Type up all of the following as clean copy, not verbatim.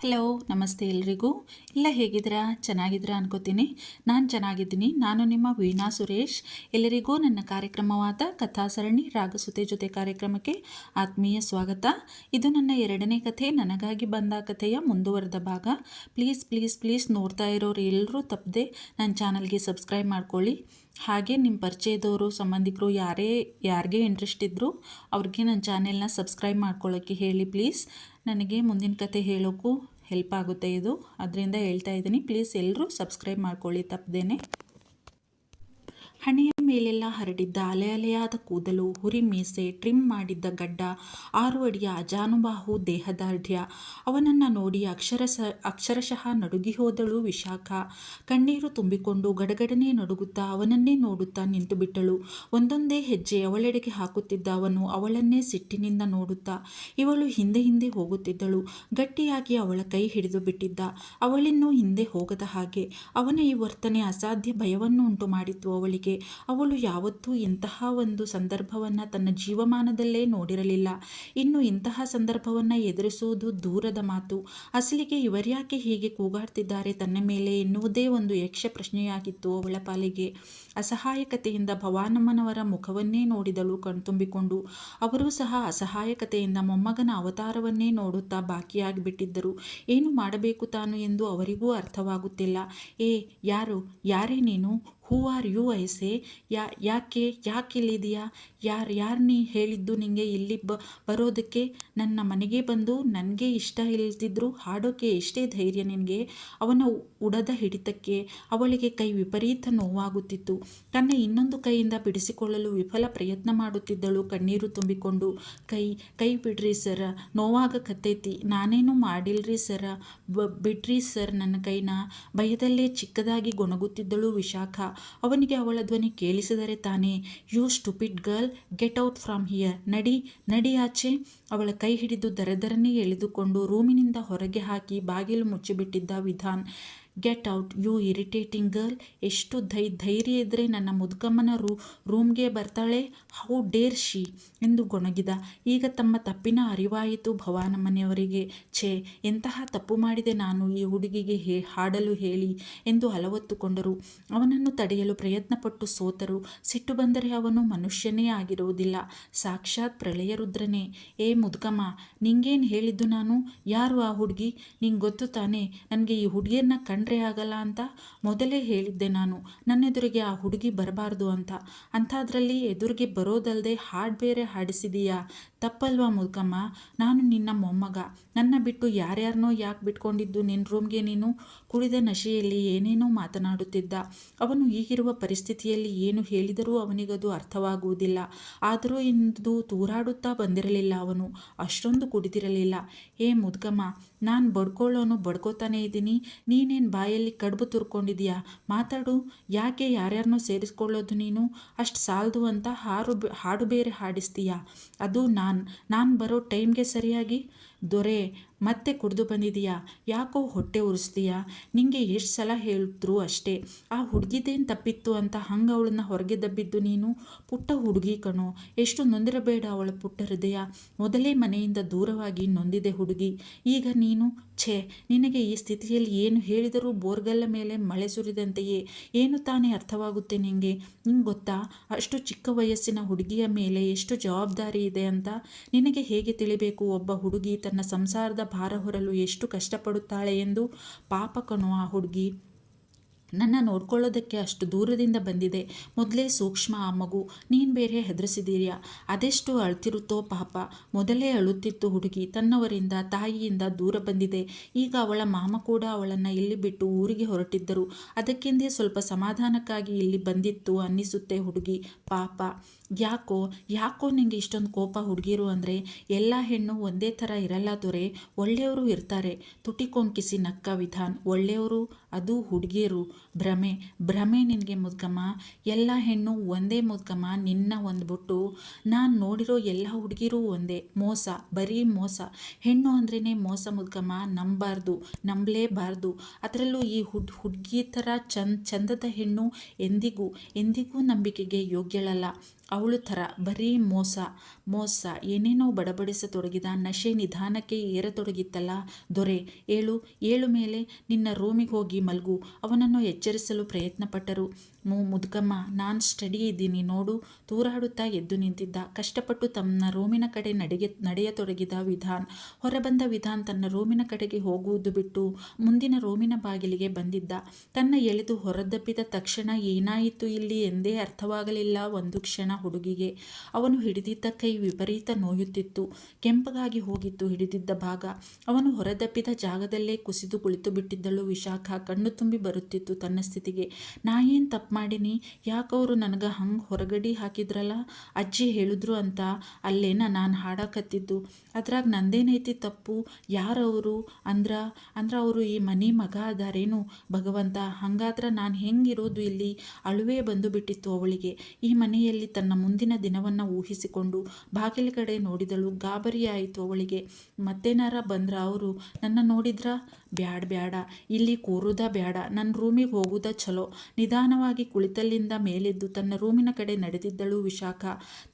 Hello ನಮಸ್ತೆ ಎಲ್ರಿಗೂ. ಎಲ್ಲ ಹೇಗಿದ್ದೀರಾ? ಚೆನ್ನಾಗಿದ್ದೀರಾ ಅನ್ಕೋತೀನಿ. ನಾನು ಚೆನ್ನಾಗಿದ್ದೀನಿ. ನಾನು ನಿಮ್ಮ ವೀಣಾ ಸುರೇಶ್. ಎಲ್ಲರಿಗೂ ನನ್ನ ಕಾರ್ಯಕ್ರಮವಾದ ಕಥಾ ಸರಣಿ ರಾಗಸುತೆ ಜೊತೆ ಕಾರ್ಯಕ್ರಮಕ್ಕೆ ಆತ್ಮೀಯ ಸ್ವಾಗತ. ಇದು ನನ್ನ 2ನೇ ಕಥೆ, ನನಗಾಗಿ ಬಂದ ಕಥೆಯ ಮುಂದುವರೆದ ಭಾಗ. ಪ್ಲೀಸ್ ಪ್ಲೀಸ್ ಪ್ಲೀಸ್ ನೋಡ್ತಾ ಇರೋರು ಎಲ್ಲರೂ ತಪ್ಪದೆ ನನ್ನ ಚಾನಲ್ಗೆ ಸಬ್ಸ್ಕ್ರೈಬ್ ಮಾಡ್ಕೊಳ್ಳಿ. ಹಾಗೆ ನಿಮ್ಮ ಪರಿಚಯದವರು, ಸಂಬಂಧಿಕರು ಯಾರಿಗೆ ಇಂಟ್ರೆಸ್ಟ್ ಇದ್ದರೂ ಅವ್ರಿಗೆ ನನ್ನ ಚಾನೆಲ್ನ ಸಬ್ಸ್ಕ್ರೈಬ್ ಮಾಡ್ಕೊಳ್ಳೋಕ್ಕೆ ಹೇಳಿ ಪ್ಲೀಸ್. ನನಗೆ ಮುಂದಿನ ಕತೆ ಹೇಳೋಕ್ಕೂ ಹೆಲ್ಪ್ ಆಗುತ್ತೆ ಇದು, ಅದರಿಂದ ಹೇಳ್ತಾ ಇದ್ದೀನಿ. ಪ್ಲೀಸ್ ಎಲ್ಲರೂ ಸಬ್ಸ್ಕ್ರೈಬ್ ಮಾಡ್ಕೊಳ್ಳಿ ತಪ್ಪದೇನೆ. ಹಣೆಯ ಮೇಲೆಲ್ಲ ಹರಡಿದ್ದ ಅಲೆ ಅಲೆಯಾದ ಕೂದಲು, ಹುರಿ ಮೀಸೆ, ಟ್ರಿಮ್ ಮಾಡಿದ್ದ ಗಡ್ಡ, 6 ಅಡಿಯ ಅಜಾನುಬಾಹು ದೇಹದಾರ್ಢ್ಯ. ಅವನನ್ನು ನೋಡಿ ಅಕ್ಷರಶಃ ನಡುಗಿ ಹೋದಳು ವಿಶಾಖ. ಕಣ್ಣೀರು ತುಂಬಿಕೊಂಡು ಗಡಗಡನೆ ನಡುಗುತ್ತಾ ಅವನನ್ನೇ ನೋಡುತ್ತಾ ನಿಂತು ಬಿಟ್ಟಳು. ಒಂದೊಂದೇ ಹೆಜ್ಜೆ ಅವಳೆಡೆಗೆ ಹಾಕುತ್ತಿದ್ದ ಅವನು ಅವಳನ್ನೇ ಸಿಟ್ಟಿನಿಂದ ನೋಡುತ್ತಾ ಇವಳು ಹಿಂದೆ ಹಿಂದೆ ಹೋಗುತ್ತಿದ್ದಳು. ಗಟ್ಟಿಯಾಗಿ ಅವಳ ಕೈ ಹಿಡಿದು ಬಿಟ್ಟಿದ್ದ. ಅವಳಿನ್ನೂ ಹಿಂದೆ ಹೋಗದ ಹಾಗೆ. ಅವನ ಈ ವರ್ತನೆ ಅಸಾಧ್ಯ ಭಯವನ್ನು ಉಂಟು ಮಾಡಿತ್ತು ಅವಳಿಗೆ. ಅವಳು ಯಾವತ್ತೂ ಇಂತಹ ಒಂದು ಸಂದರ್ಭವನ್ನು ತನ್ನ ಜೀವಮಾನದಲ್ಲೇ ನೋಡಿರಲಿಲ್ಲ. ಇನ್ನು ಇಂತಹ ಸಂದರ್ಭವನ್ನು ಎದುರಿಸುವುದು ದೂರದ ಮಾತು. ಅಸಲಿಗೆ ಇವರ್ಯಾಕೆ ಹೀಗೆ ಕೂಗಾಡ್ತಿದ್ದಾರೆ ತನ್ನ ಮೇಲೆ ಎನ್ನುವುದೇ ಒಂದು ಯಕ್ಷ ಪ್ರಶ್ನೆಯಾಗಿತ್ತು ಅವಳ ಪಾಲಿಗೆ. ಅಸಹಾಯಕತೆಯಿಂದ ಭವಾನಮ್ಮನವರ ಮುಖವನ್ನೇ ನೋಡಿದಳು ಕಣ್ತುಂಬಿಕೊಂಡು. ಅವರೂ ಸಹ ಅಸಹಾಯಕತೆಯಿಂದ ಮೊಮ್ಮಗನ ಅವತಾರವನ್ನೇ ನೋಡುತ್ತಾ ಬಾಕಿಯಾಗಿಬಿಟ್ಟಿದ್ದರು. ಏನು ಮಾಡಬೇಕು ತಾನು ಎಂದು ಅವರಿಗೂ ಅರ್ಥವಾಗುತ್ತಿಲ್ಲ. ಯಾರೇ ನೀನು? ಹೂ ಆರ್ ಯು ಐಸೆ? ಯಾಕಿಲ್ಲಿದೆಯಾ? ಯಾರು ನೀ ಹೇಳಿದ್ದು ನಿಂಗೆ ಇಲ್ಲಿ ಬರೋದಕ್ಕೆ? ನನ್ನ ಮನೆಗೆ ಬಂದು ನನಗೆ ಇಷ್ಟ ಇಲ್ದಿದ್ರು ಹಾಡೋಕ್ಕೆ ಎಷ್ಟೇ ಧೈರ್ಯ ನಿನಗೆ? ಅವನ ಉಡದ ಹಿಡಿತಕ್ಕೆ ಅವಳಿಗೆ ಕೈ ವಿಪರೀತ ನೋವಾಗುತ್ತಿತ್ತು. ತನ್ನ ಇನ್ನೊಂದು ಕೈಯಿಂದ ಬಿಡಿಸಿಕೊಳ್ಳಲು ವಿಫಲ ಪ್ರಯತ್ನ ಮಾಡುತ್ತಿದ್ದಳು ಕಣ್ಣೀರು ತುಂಬಿಕೊಂಡು. ಕೈ ಬಿಡ್ರಿ ಸರ, ನೋವಾಗಕತ್ತೈತಿ. ನಾನೇನು ಮಾಡಿಲ್ರಿ ಸರ, ಬಿಡ್ರಿ ಸರ್ ನನ್ನ ಕೈನ. ಭಯದಲ್ಲೇ ಚಿಕ್ಕದಾಗಿ ಗೊಣಗುತ್ತಿದ್ದಳು ವಿಶಾಖ. ಅವನಿಗೆ ಅವಳ ಧ್ವನಿ ಕೇಳಿಸಿದರೆ ತಾನೇ. You stupid girl, get out from here. ನಡಿ ಆಚೆ. ಅವಳ ಕೈ ಹಿಡಿದು ದರದರನೇ ಎಳೆದುಕೊಂಡು ರೂಮಿನಿಂದ ಹೊರಗೆ ಹಾಕಿ ಬಾಗಿಲು ಮುಚ್ಚಿಬಿಟ್ಟಿದ್ದ Vidhan. Get out you irritating girl. ಎಷ್ಟು ಧೈರ್ಯ ಇದ್ದರೆ ನನ್ನ ಮುದುಕಮ್ಮನ ರೂಮ್ಗೆ ಬರ್ತಾಳೆ? ಹೌ ಡೇರ್ ಶಿ ಎಂದು ಗೊಣಗಿದ. ಈಗ ತಮ್ಮ ತಪ್ಪಿನ ಅರಿವಾಯಿತು ಭವಾನಮ್ಮನೆಯವರಿಗೆ. ಛೇ, ಎಂತಹ ತಪ್ಪು ಮಾಡಿದೆ ನಾನು ಈ ಹುಡುಗಿಗೆ ಹಾಡಲು ಹೇಳಿ ಎಂದು ಅಲವತ್ತುಕೊಂಡರು. ಅವನನ್ನು ತಡೆಯಲು ಪ್ರಯತ್ನಪಟ್ಟು ಸೋತರು. ಸಿಟ್ಟು ಬಂದರೆ ಅವನು ಮನುಷ್ಯನೇ ಆಗಿರುವುದಿಲ್ಲ, ಸಾಕ್ಷಾತ್ ಪ್ರಳಯ ರುದ್ರನೇ. ಏ ಮುದುಕಮ್ಮ, ನಿಂಗೇನು ಹೇಳಿದ್ದು ನಾನು? ಯಾರು ಆ ಹುಡುಗಿ? ನಿಂಗೆ ಗೊತ್ತು ತಾನೇ ನನಗೆ ಈ ಹುಡುಗಿಯನ್ನ ಕಂಡ್ರೆ ಆಗಲ್ಲ ಅಂತ. ಮೊದಲೇ ಹೇಳಿದ್ದೆ ನಾನು ನನ್ನೆದುರಿಗೆ ಆ ಹುಡುಗಿ ಬರಬಾರ್ದು ಅಂತ. ಅಂಥದ್ರಲ್ಲಿ ಎದುರಿಗೆ ಬರೋದಲ್ಲದೆ ಹಾಡು ಬೇರೆ ಹಾಡಿಸಿದೀಯಾ? ತಪ್ಪಲ್ವಾ ಮುದುಕಮ್ಮ? ನಾನು ನಿನ್ನ ಮೊಮ್ಮಗ. ನನ್ನ ಬಿಟ್ಟು ಯಾರ್ಯಾರನೋ ಯಾಕೆ ಬಿಟ್ಕೊಂಡಿದ್ದು ನಿನ್ನ ರೂಮ್ಗೆ ನೀನು? ಕುಡಿದ ನಶೆಯಲ್ಲಿ ಏನೇನೋ ಮಾತನಾಡುತ್ತಿದ್ದ ಅವನು. ಈಗಿರುವ ಪರಿಸ್ಥಿತಿಯಲ್ಲಿ ಏನು ಹೇಳಿದರೂ ಅವನಿಗದು ಅರ್ಥವಾಗುವುದಿಲ್ಲ. ಆದರೂ ಇಂದು ತೂರಾಡುತ್ತಾ ಬಂದಿರಲಿಲ್ಲ ಅವನು, ಅಷ್ಟೊಂದು ಕುಡಿದಿರಲಿಲ್ಲ. ಏ ಮುದುಕಮ್ಮ, ನಾನು ಬಡ್ಕೊಳ್ಳೋನು ಬಡ್ಕೋತಾನೇ ಇದ್ದೀನಿ. ನೀನೇನು ಬಾಯಲ್ಲಿ ಕಡುಬು ತುರ್ಕೊಂಡಿದೀಯಾ? ಮಾತಾಡು. ಯಾಕೆ ಯಾರ್ಯಾರನ್ನೋ ಸೇರಿಸ್ಕೊಳ್ಳೋದು ನೀನು? ಅಷ್ಟು ಸಾಲದು ಅಂತ ಹಾಡು ಬೇರೆ ಹಾಡಿಸ್ತೀಯಾ? ಅದು ನಾನು ಬರೋ ಟೈಮ್ಗೆ ಸರಿಯಾಗಿ. ದೊರೆ, ಮತ್ತೆ ಕುಡಿದು ಬಂದಿದೀಯಾ? ಯಾಕೋ ಹೊಟ್ಟೆ ಉರಿಸ್ತೀಯಾ? ನಿಂಗೆ ಎಷ್ಟು ಸಲ ಹೇಳಿದ್ರು ಅಷ್ಟೇ. ಆ ಹುಡುಗಿದೇನು ತಪ್ಪಿತ್ತು ಅಂತ ಹಂಗೆ ಅವಳನ್ನ ಹೊರಗೆ ದಬ್ಬಿದ್ದು ನೀನು? ಪುಟ್ಟ ಹುಡುಗಿ ಕಣೋ, ಎಷ್ಟು ನೊಂದಿರಬೇಡ ಅವಳ ಪುಟ್ಟ ಹೃದಯ. ಮೊದಲೇ ಮನೆಯಿಂದ ದೂರವಾಗಿ ನೊಂದಿದೆ ಹುಡುಗಿ. ಈಗ ನೀನು? ಛೇ, ನಿನಗೆ ಈ ಸ್ಥಿತಿಯಲ್ಲಿ ಏನು ಹೇಳಿದರೂ ಬೋರ್ಗಲ್ಲ ಮೇಲೆ ಮಳೆ ಸುರಿದಂತೆಯೇ. ಏನು ತಾನೇ ಅರ್ಥವಾಗುತ್ತೆ ನಿಂಗೆ ಗೊತ್ತಾ? ಅಷ್ಟು ಚಿಕ್ಕ ವಯಸ್ಸಿನ ಹುಡುಗಿಯ ಮೇಲೆ ಎಷ್ಟು ಜವಾಬ್ದಾರಿ ಇದೆ ಅಂತ ನಿನಗೆ ಹೇಗೆ ತಿಳಿಬೇಕು? ಒಬ್ಬ ಹುಡುಗಿ ತನ್ನ ಸಂಸಾರದ ಭಾರ ಹೊರಲು ಎಷ್ಟು ಕಷ್ಟಪಡುತ್ತಾಳೆ ಎಂದು. ಪಾಪ ಕಣೋ ಆ ಹುಡುಗಿ. ನನ್ನ ನೋಡ್ಕೊಳ್ಳೋದಕ್ಕೆ ಅಷ್ಟು ದೂರದಿಂದ ಬಂದಿದೆ. ಮೊದಲೇ ಸೂಕ್ಷ್ಮ ಆ ಮಗು. ನೀನು ಬೇರೆ ಹೆದರಿಸಿದೀಯಾ? ಅದೆಷ್ಟು ಅಳ್ತಿರುತ್ತೋ ಪಾಪ. ಮೊದಲೇ ಅಳುತ್ತಿತ್ತು ಹುಡುಗಿ. ತನ್ನವರಿಂದ, ತಾಯಿಯಿಂದ ದೂರ ಬಂದಿದೆ. ಈಗ ಅವಳ ಮಾಮ ಕೂಡ ಅವಳನ್ನು ಇಲ್ಲಿ ಬಿಟ್ಟು ಊರಿಗೆ ಹೊರಟಿದ್ದರು. ಅದಕ್ಕೆಂದೇ ಸ್ವಲ್ಪ ಸಮಾಧಾನಕ್ಕಾಗಿ ಇಲ್ಲಿ ಬಂದಿತ್ತು ಅನ್ನಿಸುತ್ತೆ ಹುಡುಗಿ. ಪಾಪ. ಯಾಕೋ ನಿಂಗೆ ಇಷ್ಟೊಂದು ಕೋಪ ಹುಡುಗಿರು ಅಂದರೆ? ಎಲ್ಲ ಹೆಣ್ಣು ಒಂದೇ ಥರ ಇರಲ್ಲ ದೊರೆ. ಒಳ್ಳೆಯವರು ಇರ್ತಾರೆ. ತುಟಿ ಕೊಂಕಿಸಿ ನಕ್ಕ ವಿಧಾನ್. ಒಳ್ಳೆಯವರು, ಅದು ಹುಡುಗಿಯರು. ಭ್ರಮೆ ನಿನಗೆ ಮುದುಕಮ್ಮ. ಎಲ್ಲ ಹೆಣ್ಣು ಒಂದೇ ಮುದುಕಮ್ಮ. ನಿನ್ನ ಒಂದ್ಬಿಟ್ಟು ನಾನು ನೋಡಿರೋ ಎಲ್ಲ ಹುಡುಗಿರು ಒಂದೇ. ಮೋಸ, ಬರೀ ಮೋಸ. ಹೆಣ್ಣು ಅಂದ್ರೇ ಮೋಸ ಮುದುಕಮ್ಮ. ನಂಬಲೇಬಾರ್ದು. ಅದರಲ್ಲೂ ಈ ಹುಡುಗಿ ಥರ ಚಂದದ ಹೆಣ್ಣು ಎಂದಿಗೂ ನಂಬಿಕೆಗೆ ಯೋಗ್ಯಳಲ್ಲ. ಅವಳು ಥರ ಬರೀ ಮೋಸ ಮೋಸ ಏನೇನೋ ಬಡಬಡಿಸತೊಡಗಿದ. ನಶೆ ನಿಧಾನಕ್ಕೆ ಏರತೊಡಗಿತ್ತಲ್ಲ. ದೊರೆ, ಏಳು ಏಳು ಮೇಲೆ ನಿನ್ನ ರೂಮಿಗೆ ಹೋಗಿ ಮಲ್ಗು. ಅವನನ್ನು ಎಚ್ಚರಿಸಲು ಪ್ರಯತ್ನಪಟ್ಟರು. ಮುದುಕಮ್ಮ, ನಾನು ಸ್ಟಡಿ ಇದ್ದೀನಿ ನೋಡು. ತೂರಾಡುತ್ತಾ ಎದ್ದು ನಿಂತಿದ್ದ. ಕಷ್ಟಪಟ್ಟು ತನ್ನ ರೂಮಿನ ಕಡೆ ನಡೆಯತೊಡಗಿದ ವಿಧಾನ್. ಹೊರಬಂದ ವಿಧಾನ್ ತನ್ನ ರೂಮಿನ ಕಡೆಗೆ ಹೋಗುವುದು ಬಿಟ್ಟು ಮುಂದಿನ ರೂಮಿನ ಬಾಗಿಲಿಗೆ ಬಂದಿದ್ದ. ತನ್ನ ಎಳೆದು ಹೊರದಬ್ಬಿದ ತಕ್ಷಣ ಏನಾಯಿತು ಇಲ್ಲಿ ಎಂದೇ ಅರ್ಥವಾಗಲಿಲ್ಲ ಒಂದು ಕ್ಷಣ ಹುಡುಗಿಗೆ. ಅವನು ಹಿಡಿದಿದ್ದ ಕೈ ವಿಪರೀತ ನೋಯುತ್ತಿತ್ತು. ಕೆಂಪಗಾಗಿ ಹೋಗಿತ್ತು ಹಿಡಿದಿದ್ದ ಭಾಗ. ಅವನು ಹೊರದಬ್ಬಿದ ಜಾಗದಲ್ಲೇ ಕುಸಿದು ಕುಳಿತು ಬಿಟ್ಟಿದ್ದಳು ವಿಶಾಖ. ಕಣ್ಣು ತುಂಬಿ ಬರುತ್ತಿತ್ತು ತನ್ನ ಸ್ಥಿತಿಗೆ. ನಾ ಏನು ತಪ್ಪು ಮಾಡೀನಿ? ಯಾಕವರು ನನಗೆ ಹಂಗೆ ಹೊರಗಡಿ ಹಾಕಿದ್ರಲ್ಲ? ಅಜ್ಜಿ ಹೇಳಿದ್ರು ಅಂತ ಅಲ್ಲೇನ ನಾನು ಹಾಡಕತ್ತಿದ್ದು. ಅದ್ರಾಗ ನಂದೇನೈತಿ ತಪ್ಪು? ಯಾರವರು? ಅಂದ್ರ ಅವರು ಈ ಮನೆ ಮಗ ಅದಾರೇನು ಭಗವಂತ? ಹಂಗಾದ್ರೆ ನಾನು ಹೆಂಗಿರೋದು ಇಲ್ಲಿ? ಅಳುವೇ ಬಂದು ಬಿಟ್ಟಿತ್ತು ಅವಳಿಗೆ. ಈ ಮನೆಯಲ್ಲಿ ತನ್ನ ಮುಂದಿನ ದಿನವನ್ನು ಊಹಿಸಿಕೊಂಡು ಬಾಗಿಲ ಕಡೆ ನೋಡಿದಳು. ಗಾಬರಿಯಾಯಿತು ಅವಳಿಗೆ. ಮತ್ತೇನಾರ ಬಂದ್ರ ಅವರು? ನನ್ನ ನೋಡಿದ್ರ? ಬ್ಯಾಡ ಇಲ್ಲಿ ಕೂರುದ ಬ್ಯಾಡ, ನನ್ನ ರೂಮಿಗೆ ಹೋಗುದ ಚಲೋ. ನಿಧಾನವಾಗಿ ಕುಳಿತಲ್ಲಿಂದ ಮೇಲೆದ್ದು ತನ್ನ ರೂಮಿನ ಕಡೆ ನಡೆದಿದ್ದಳು ವಿಶಾಖ.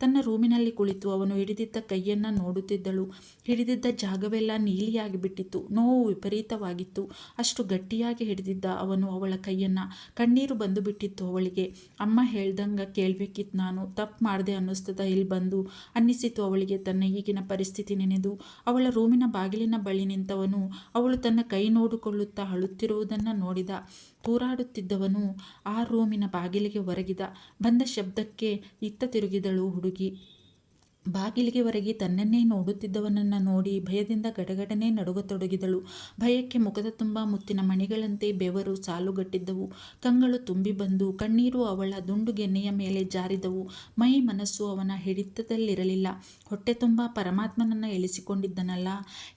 ತನ್ನ ರೂಮಿನಲ್ಲಿ ಕುಳಿತು ಅವನು ಹಿಡಿದಿದ್ದ ಕೈಯನ್ನು ನೋಡುತ್ತಿದ್ದಳು. ಹಿಡಿದಿದ್ದ ಜಾಗವೆಲ್ಲ ನೀಲಿಯಾಗಿ ಬಿಟ್ಟಿತ್ತು. ನೋವು ವಿಪರೀತವಾಗಿತ್ತು. ಅಷ್ಟು ಗಟ್ಟಿಯಾಗಿ ಹಿಡಿದಿದ್ದ ಅವನು ಅವಳ ಕೈಯನ್ನು. ಕಣ್ಣೀರು ಬಂದು ಬಿಟ್ಟಿತ್ತು ಅವಳಿಗೆ. ಅಮ್ಮ ಹೇಳ್ದಂಗೆ ಕೇಳಬೇಕಿತ್ತು, ನಾನು ತಪ್ಪು ಮಾಡಿದೆ ಅನ್ನಿಸ್ತದ ಇಲ್ಲಿ ಬಂದು ಅನ್ನಿಸಿತು ಅವಳಿಗೆ. ತನ್ನ ಈಗಿನ ಪರಿಸ್ಥಿತಿ ನೆನೆದು ಅವಳ ರೂಮಿನ ಬಾಗಿಲಿನ ಬಳಿ ನಿಂತವನು ಅವಳು ತನ್ನ ಕೈ ನೋಡಿಕೊಳ್ಳುತ್ತಾ ಅಳುತ್ತಿರುವುದನ್ನು ನೋಡಿದ. ತೂರಾಡುತ್ತಿದ್ದವನು ಆ ರೂಮಿನ ಬಾಗಿಲಿಗೆ ಒರಗಿದ. ಬಂದ ಶಬ್ದಕ್ಕೆ ಇತ್ತ ತಿರುಗಿದಳು ಹುಡುಗಿ. ಬಾಗಿಲಿಗೆ ಹೊರಗೆ ತನ್ನನ್ನೇ ನೋಡುತ್ತಿದ್ದವನನ್ನು ನೋಡಿ ಭಯದಿಂದ ಗಡಗಡನೆ ನಡುಗತೊಡಗಿದಳು. ಭಯಕ್ಕೆ ಮುಖದ ತುಂಬ ಮುತ್ತಿನ ಮಣಿಗಳಂತೆ ಬೆವರು ಸಾಲುಗಟ್ಟಿದ್ದವು. ಕಂಗಳು ತುಂಬಿ ಬಂದು ಕಣ್ಣೀರು ಅವಳ ದುಂಡುಗೆನ್ನೆಯ ಮೇಲೆ ಜಾರಿದವು. ಮೈ ಮನಸ್ಸು ಅವನ ಹಿಡಿತದಲ್ಲಿರಲಿಲ್ಲ. ಹೊಟ್ಟೆ ತುಂಬ ಪರಮಾತ್ಮನನ್ನು ಎಳಿಸಿಕೊಂಡಿದ್ದನಲ್ಲ.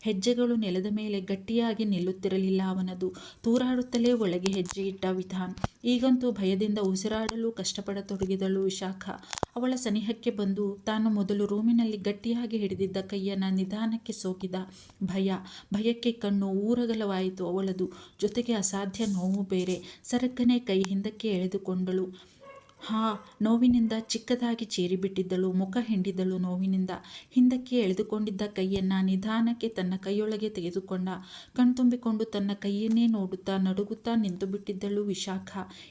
ಹೆಜ್ಜೆಗಳು ನೆಲದ ಮೇಲೆ ಗಟ್ಟಿಯಾಗಿ ನಿಲ್ಲುತ್ತಿರಲಿಲ್ಲ ಅವನದು. ತೂರಾಡುತ್ತಲೇ ಒಳಗೆ ಹೆಜ್ಜೆ ಇಟ್ಟ ವಿಧಾನ್. ಈಗಂತೂ ಭಯದಿಂದ ಉಸಿರಾಡಲು ಕಷ್ಟಪಡತೊಡಗಿದಳು ವಿಶಾಖ. ಅವಳ ಸನಿಹಕ್ಕೆ ಬಂದು ತಾನು ಮೊದಲು ರೂಮಿನಲ್ಲಿ ಗಟ್ಟಿಯಾಗಿ ಹಿಡಿದಿದ್ದ ಕೈಯನ್ನು ನಿಧಾನಕ್ಕೆ ಸೋಕಿದ. ಭಯಕ್ಕೆ ಕಣ್ಣು ಊರಗಲವಾಯಿತು ಅವಳದು. ಜೊತೆಗೆ ಅಸಾಧ್ಯ ನೋವು ಬೇರೆ. ಸರಕ್ಕನೆ ಕೈ ಹಿಂದಕ್ಕೆ ಎಳೆದುಕೊಂಡಳು. ನೋವಿನಿಂದ ಚಿಕ್ಕದಾಗಿ ಚೀರಿಬಿಟ್ಟಿದ್ದಳು. ಮುಖ ಹಿಂಡಿದಳು ನೋವಿನಿಂದ. ಹಿಂದಕ್ಕೆ ಎಳೆದುಕೊಂಡಿದ್ದ ಕೈಯನ್ನು ನಿಧಾನಕ್ಕೆ ತನ್ನ ಕೈಯೊಳಗೆ ತೆಗೆದುಕೊಂಡ. ಕಣ್ತುಂಬಿಕೊಂಡು ತನ್ನ ಕೈಯನ್ನೇ ನೋಡುತ್ತಾ ನಡುಗುತ್ತಾ ನಿಂತು ಬಿಟ್ಟಿದ್ದಳು ವಿಶಾಖ.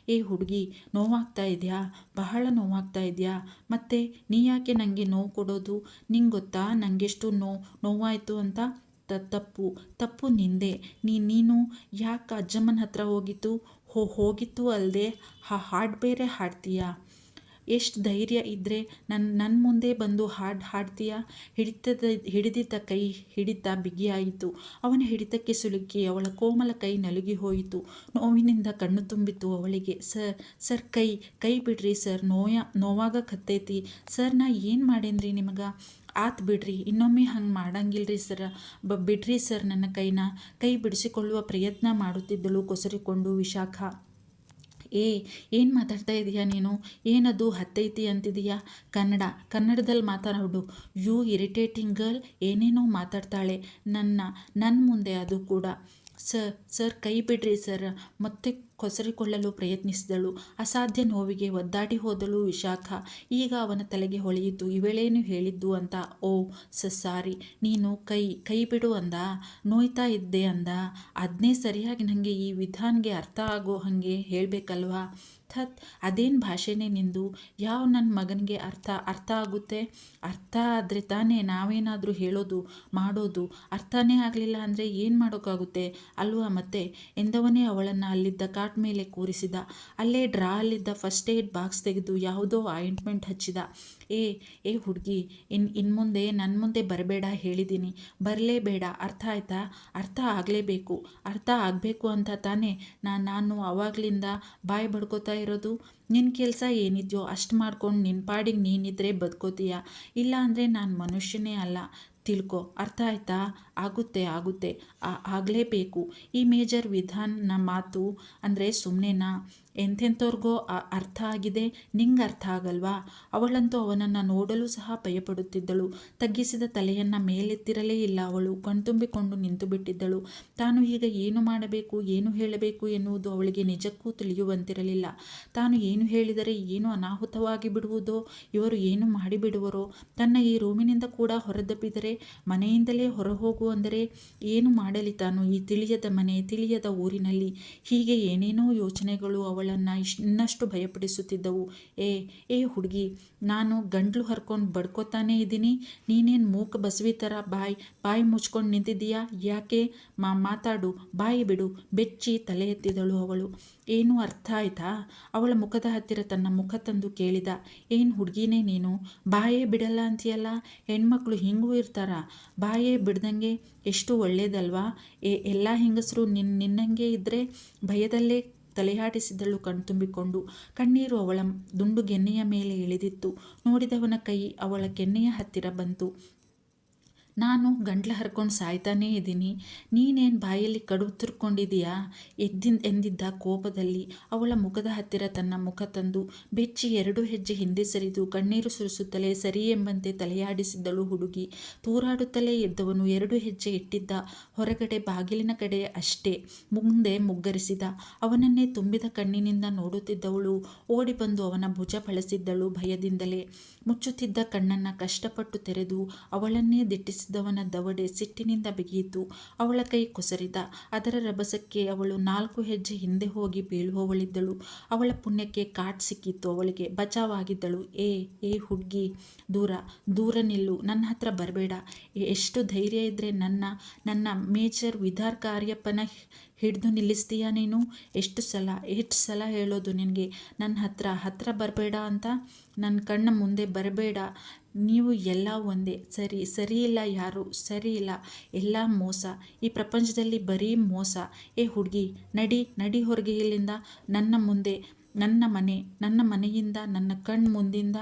ಏ ಹುಡುಗಿ, ನೋವಾಗ್ತಾ ಇದೆಯಾ? ಬಹಳ ನೋವಾಗ್ತಾ ಇದೆಯಾ? ಮತ್ತೆ ನೀ ಯಾಕೆ ನನಗೆ ನೋವು ಕೊಡೋದು? ನಿಂಗೆ ಗೊತ್ತಾ ನನಗೆಷ್ಟು ನೋವಾಯಿತು ಅಂತ? ತಪ್ಪು ನಿಂದೆ. ನೀನು ಯಾಕೆ ಅಜ್ಜಮ್ಮನ ಹತ್ರ ಹೋಗಿತ್ತು ಅಲ್ಲದೆ ಹಾಡು ಬೇರೆ ಹಾಡ್ತೀಯಾ? ಎಷ್ಟು ಧೈರ್ಯ ಇದ್ದರೆ ನನ್ನ ಮುಂದೆ ಬಂದು ಹಾಡ್ತೀಯಾ? ಹಿಡಿದಿದ್ದ ಕೈ ಹಿಡಿತ ಬಿಗಿಯಾಯಿತು. ಅವನ ಹಿಡಿತಕ್ಕೆ ಸಿಲುಕಿ ಅವಳ ಕೋಮಲ ಕೈ ನಲುಗಿ ಹೋಯಿತು. ನೋವಿನಿಂದ ಕಣ್ಣು ತುಂಬಿತು ಅವಳಿಗೆ. ಸರ್ ಕೈ ಬಿಡ್ರಿ ಸರ್, ನೋವಾಗಕತ್ತೈತಿ ಸರ್. ನಾ ಏನು ಮಾಡೇನ್ರಿ ನಿಮಗೆ? ಆತ್ ಬಿಡ್ರಿ, ಇನ್ನೊಮ್ಮೆ ಹಂಗೆ ಮಾಡಂಗಿಲ್ರಿ ಸರ್. ಬಿಡ್ರಿ ಸರ್ ನನ್ನ ಕೈ ಬಿಡಿಸಿಕೊಳ್ಳುವ ಪ್ರಯತ್ನ ಮಾಡುತ್ತಿದ್ದಳು ಕೊಸರಿಕೊಂಡು ವಿಶಾಖ. ಏನು ಮಾತಾಡ್ತಾ ಇದೀಯಾ ನೀನು? ಏನದು ಹತ್ತೈತಿ ಅಂತಿದೀಯಾ? ಕನ್ನಡದಲ್ಲಿ ಮಾತಾಡೋಡು. You irritating girl. ಏನೇನೋ ಮಾತಾಡ್ತಾಳೆ ನನ್ನ ಮುಂದೆ, ಅದು ಕೂಡ. ಸರ್ ಕೈ ಬಿಡ್ರಿ ಸರ್. ಮತ್ತೆ ಕೊಸರಿಕೊಳ್ಳಲು ಪ್ರಯತ್ನಿಸಿದಳು. ಅಸಾಧ್ಯ ನೋವಿಗೆ ಒದ್ದಾಡಿ ಹೋದಳು ವಿಶಾಖ. ಈಗ ಅವನ ತಲೆಗೆ ಹೊಳೆಯಿತು, ಇವಳೇನು ಹೇಳಿದ್ದು ಅಂತ. ಓ ಸಾರಿ. ನೀನು ಕೈ ಬಿಡು ಅಂದ? ನೋಯ್ತಾ ಇದ್ದೆ ಅಂದ? ಅದನ್ನೇ ಸರಿಯಾಗಿ ನನಗೆ ಈ ವಿಧಾನ್ಗೆ ಅರ್ಥ ಆಗೋ ಹಾಗೆ ಹೇಳಬೇಕಲ್ವಾ? ಅದೇನು ಭಾಷೆನೇ ನಿಂದು? ಯಾವ ನನ್ನ ಮಗನಿಗೆ ಅರ್ಥ ಆಗುತ್ತೆ? ಅರ್ಥ ಆದರೆ ತಾನೇ ನಾವೇನಾದರೂ ಹೇಳೋದು ಮಾಡೋದು. ಅರ್ಥನೇ ಆಗಲಿಲ್ಲ ಅಂದರೆ ಏನು ಮಾಡೋಕ್ಕಾಗುತ್ತೆ ಅಲ್ವಾ? ಮತ್ತೆ ಎಂದವನೇ ಅವಳನ್ನು ಅಲ್ಲಿದ್ದ ಕಾಟ್ ಮೇಲೆ ಕೂರಿಸಿದ. ಅಲ್ಲೇ ಡ್ರಾ ಅಲ್ಲಿದ್ದ ಫಸ್ಟ್ ಏಡ್ ಬಾಕ್ಸ್ ತೆಗೆದು ಯಾವುದೋ ಆಯಿಂಟ್ಮೆಂಟ್ ಹಚ್ಚಿದ. ಏ ಹುಡುಗಿ, ಇನ್ಮುಂದೆ ನನ್ನ ಮುಂದೆ ಬರಬೇಡ ಹೇಳಿದ್ದೀನಿ. ಬರಲೇಬೇಡ, ಅರ್ಥ ಆಯ್ತಾ? ಅರ್ಥ ಆಗಲೇಬೇಕು. ಅರ್ಥ ಆಗಬೇಕು ಅಂತ ತಾನೇ ನಾನು ಆವಾಗಲಿಂದ ಬಾಯಿ ಬಡ್ಕೋತಾ ಇರೋದು. ನಿನ್ನ ಕೆಲಸ ಏನಿದೆಯೋ ಅಷ್ಟು ಮಾಡ್ಕೊಂಡು ನಿನ್ನ ಪಾಡಿಗೆ ನೀನಿದ್ರೆ ಬದುಕೋತೀಯ. ಇಲ್ಲ ಅಂದರೆ ನಾನು ಮನುಷ್ಯನೇ ಅಲ್ಲ, ತಿಳ್ಕೊ. ಅರ್ಥ ಆಯ್ತಾ? ಆಗುತ್ತೆ ಆಗಲೇಬೇಕು. ಈ ಮೇಜರ್ ವಿಧಾನ್ನ ಮಾತು ಅಂದರೆ ಸುಮ್ಮನೆನಾ? ಎಂಥೆಂಥವ್ರಿಗೋ ಅರ್ಥ ಆಗಿದೆ, ನಿಂಗೆ ಅರ್ಥ ಆಗಲ್ವಾ? ಅವಳಂತೂ ಅವನನ್ನು ನೋಡಲು ಸಹ ಭಯಪಡುತ್ತಿದ್ದಳು. ತಗ್ಗಿಸಿದ ತಲೆಯನ್ನು ಮೇಲೆತ್ತಿರಲೇ ಇಲ್ಲ. ಅವಳು ಕಣ್ತುಂಬಿಕೊಂಡು ನಿಂತು ಬಿಟ್ಟಿದ್ದಳು. ತಾನು ಈಗ ಏನು ಮಾಡಬೇಕು, ಏನು ಹೇಳಬೇಕು ಎನ್ನುವುದು ಅವಳಿಗೆ ನಿಜಕ್ಕೂ ತಿಳಿಯುವಂತಿರಲಿಲ್ಲ. ತಾನು ಏನು ಹೇಳಿದರೆ ಏನು ಅನಾಹುತವಾಗಿ ಬಿಡುವುದೋ, ಇವರು ಏನು ಮಾಡಿಬಿಡುವರೋ, ತನ್ನ ಈ ರೂಮಿನಿಂದ ಕೂಡ ಹೊರದಬ್ಬಿದರೆ, ಮನೆಯಿಂದಲೇ ಹೊರಹೋಗು ಅಂದರೆ ಏನು ಮಾಡಲಿ ತಾನು ಈ ತಿಳಿಯದ ಮನೆ, ತಿಳಿಯದ ಊರಿನಲ್ಲಿ? ಹೀಗೆ ಏನೇನೋ ಯೋಚನೆಗಳು ಅವಳನ್ನು ಇನ್ನಷ್ಟು ಭಯಪಡಿಸುತ್ತಿದ್ದವು. ಏ ಹುಡುಗಿ, ನಾನು ಗಂಟ್ಲು ಹರ್ಕೊಂಡು ಬಡ್ಕೋತಾನೇ ಇದ್ದೀನಿ, ನೀನೇನು ಮೂಕ ಬಸವಿ ಥರ ಬಾಯಿ ಮುಚ್ಕೊಂಡು ನಿಂತಿದ್ದೀಯಾ? ಯಾಕೆ? ಮಾತಾಡು, ಬಾಯಿ ಬಿಡು. ಬೆಚ್ಚಿ ತಲೆ ಎತ್ತಿದಳು ಅವಳು. ಏನು ಅರ್ಥ ಆಯ್ತಾ? ಅವಳ ಮುಖದ ಹತ್ತಿರ ತನ್ನ ಮುಖ ತಂದು ಕೇಳಿದ. ಏನು ಹುಡುಗಿನೇ ನೀನು, ಬಾಯೇ ಬಿಡಲ್ಲ ಅಂತೀಯಲ್ಲ? ಹೆಣ್ಮಕ್ಳು ಹಿಂಗೂ ಇರ್ತಾರ? ಬಾಯೇ ಬಿಡ್ದಂಗೆ ಎಷ್ಟು ಒಳ್ಳೇದಲ್ವಾ? ಎಲ್ಲ ಹೆಂಗಸರು ನಿನ್ನಂಗೆ ಇದ್ದರೆ? ಭಯದಲ್ಲೇ ತಲೆಯಾಡಿಸಿದಳು ಕಣ್ತುಂಬಿಕೊಂಡು. ಕಣ್ಣೀರು ಅವಳ ದುಂಡು ಕೆನ್ನೆಯ ಮೇಲೆ ಇಳಿದಿತ್ತು. ನೋಡಿದವನ ಕೈ ಅವಳ ಕೆನ್ನೆಯ ಹತ್ತಿರ ಬಂತು. ನಾನು ಗಂಟ್ಲ ಹರ್ಕೊಂಡು ಸಾಯ್ತಾನೇ ಇದ್ದೀನಿ, ನೀನೇನು ಬಾಯಲ್ಲಿ ಕಡು ತುರ್ಕೊಂಡಿದೀಯಾ ಎಂದಿದ್ದ ಕೋಪದಲ್ಲಿ. ಅವಳ ಮುಖದ ಹತ್ತಿರ ತನ್ನ ಮುಖ ತಂದು ಬೆಚ್ಚಿ 2 ಹೆಜ್ಜೆ ಹಿಂದೆ ಸರಿದು ಕಣ್ಣೀರು ಸುರಿಸುತ್ತಲೇ ಸರಿ ಎಂಬಂತೆ ತಲೆಯಾಡಿಸಿದ್ದಳು ಹುಡುಗಿ. ತೂರಾಡುತ್ತಲೇ ಎದ್ದವನು 2 ಹೆಜ್ಜೆ ಇಟ್ಟಿದ್ದ. ಹೊರಗಡೆ ಬಾಗಿಲಿನ ಕಡೆ ಅಷ್ಟೇ ಮುಂದೆ ಮುಗ್ಗರಿಸಿದ. ಅವನನ್ನೇ ತುಂಬಿದ ಕಣ್ಣಿನಿಂದ ನೋಡುತ್ತಿದ್ದವಳು ಓಡಿ ಬಂದು ಅವನ ಭುಜ ಬಳಸಿದ್ದಳು ಭಯದಿಂದಲೇ. ಮುಚ್ಚುತ್ತಿದ್ದ ಕಣ್ಣನ್ನು ಕಷ್ಟಪಟ್ಟು ತೆರೆದು ಅವಳನ್ನೇ ದಿಟ್ಟಿಸಿದವನ ದವಡೆ ಸಿಟ್ಟಿನಿಂದ ಬಿಗಿಯಿತು. ಅವಳ ಕೈ ಕೊಸರಿದ. ಅದರ ರಭಸಕ್ಕೆ ಅವಳು 4 ಹೆಜ್ಜೆ ಹಿಂದೆ ಹೋಗಿ ಬೀಳುವವಳಿದ್ದಳು. ಅವಳ ಪುಣ್ಯಕ್ಕೆ ಕಾಟ್ ಸಿಕ್ಕಿತ್ತು. ಅವಳಿಗೆ ಬಚಾವಾಗಿದ್ದಳು. ಏ ಹುಡುಗಿ, ದೂರ ನಿಲ್ಲು, ನನ್ನ ಹತ್ರ ಬರಬೇಡ. ಎಷ್ಟು ಧೈರ್ಯ ಇದ್ದರೆ ನನ್ನ ಮೇಜರ್ ವಿಧಾರ್ ಕಾರ್ಯಪ್ಪನ ಹಿಡಿದು ನಿಲ್ಲಿಸ್ತೀಯಾ ನೀನು? ಎಷ್ಟು ಸಲ ಹೇಳೋದು ನಿನಗೆ ನನ್ನ ಹತ್ರ ಬರಬೇಡ ಅಂತ? ನನ್ನ ಕಣ್ಣ ಮುಂದೆ ಬರಬೇಡ. ನೀವು ಎಲ್ಲ ಒಂದೇ. ಸರಿ ಇಲ್ಲ, ಯಾರು ಸರಿ ಇಲ್ಲ, ಎಲ್ಲ ಮೋಸ. ಈ ಪ್ರಪಂಚದಲ್ಲಿ ಬರೀ ಮೋಸ. ಏ ಹುಡುಗಿ, ನಡಿ ಹೊರಗೆ ಇಲ್ಲಿಂದ. ನನ್ನ ಮುಂದೆ ನನ್ನ ಮನೆಯಿಂದ, ನನ್ನ ಮುಂದಿಂದ.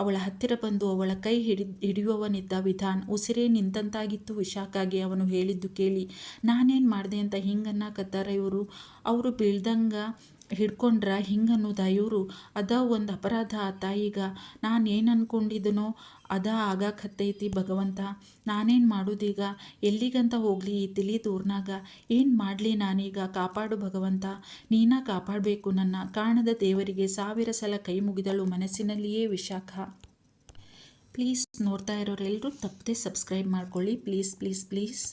ಅವಳ ಹತ್ತಿರ ಬಂದು ಅವಳ ಕೈ ಹಿಡಿಯುವವನಿದ್ದ ವಿಧಾನ್. ಉಸಿರೇ ನಿಂತಂತಾಗಿತ್ತು ವಿಶಾಖಾಗೆ ಅವನು ಹೇಳಿದ್ದು ಕೇಳಿ. ನಾನೇನು ಮಾಡಿದೆ ಅಂತ ಹಿಂಗನ್ನಕತ್ತಾರ ಇವರು? ಅವರು ಬೀಳ್ದಂಗೆ ಹಿಡ್ಕೊಂಡ್ರ ಹಿಂಗನ್ನೋದ ಇವರು? ಅದ ಒಂದು ಅಪರಾಧ ಆತ. ಈಗ ನಾನೇನು ಅಂದ್ಕೊಂಡಿದ್ದನೋ ಅದ ಆಗಾಕತ್ತೈತಿ ಭಗವಂತ. ನಾನೇನು ಮಾಡೋದೀಗ? ಎಲ್ಲಿಗಂತ ಹೋಗಲಿ ಈ ತಿಳಿ ದೂರ್ನಾಗ? ಏನು ಮಾಡಲಿ ನಾನೀಗ? ಕಾಪಾಡು ಭಗವಂತ, ನೀನ ಕಾಪಾಡಬೇಕು ನನ್ನ. ಕಾಣದ ದೇವರಿಗೆ 1000 ಸಲ ಕೈ ಮುಗಿದಳು ಮನಸ್ಸಿನಲ್ಲಿಯೇ ವಿಶಾಖ. ಪ್ಲೀಸ್ ನೋಡ್ತಾ ಇರೋರೆಲ್ಲರೂ ತಪ್ಪದೆ ಸಬ್ಸ್ಕ್ರೈಬ್ ಮಾಡ್ಕೊಳ್ಳಿ ಪ್ಲೀಸ್.